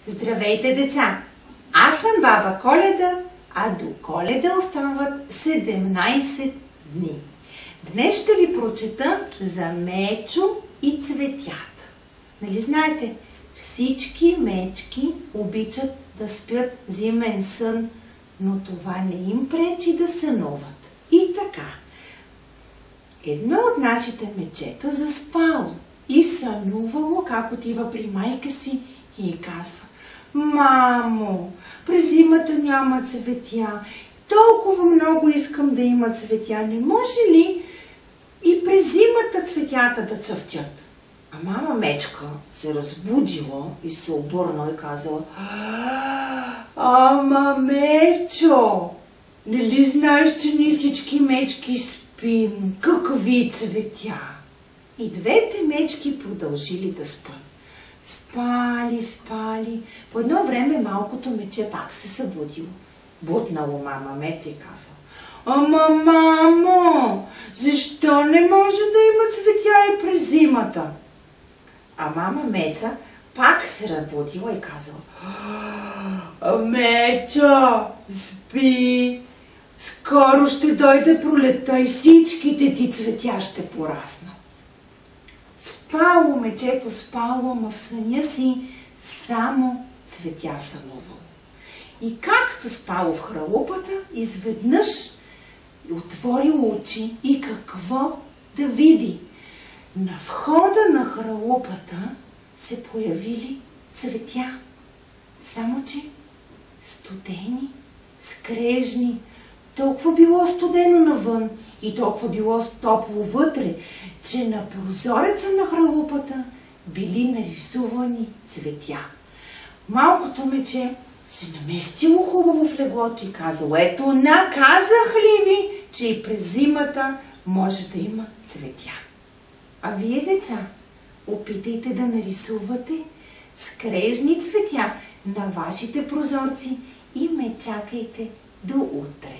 Здравейте, деца! Аз съм баба Коледа, а до Коледа остават 17 дни. Днес ще ви прочета за Мечо и цветята. Нали знаете, всички мечки обичат да спят зимен сън, но това не им пречи да сънуват. И така, едно от нашите мечета заспало и сънувало как отива при майка си и казва: „Мамо, през зимата няма цветя, толкова много искам да има цветя, не може ли и през зимата цветята да цъфтят?“ А мама мечка се разбудила и се обърнала и казала: „Ама, Мечо, не ли знаеш, че ние всички мечки спим? Какви цветя?“ И двете мечки продължили да спят. Спали. По едно време малкото мече пак се събудило. Бутнало мама Меца и казала: „Ама, мамо, защо не може да има цветя и през зимата?“ А мама Меца пак се разбудила и казала: „Мечо, спи, скоро ще дойде пролетта и всичките ти цветя ще пораснат.“ Спало мечето, спало, ама в съня си само цветя сънувало. И както спало в хралупата, изведнъж отворило очи и какво да види? На входа на хралупата се появили цветя, само че студени, скрежни. Толкова било студено навън и толкова било топло вътре, че на прозореца на хралупата били нарисувани цветя. Малкото мече се наместило хубаво в леглото и казало: „Ето, наказах ли ви, че и през зимата може да има цветя?“ А вие, деца, опитайте да нарисувате скрежни цветя на вашите прозорци и ме чакайте до утре.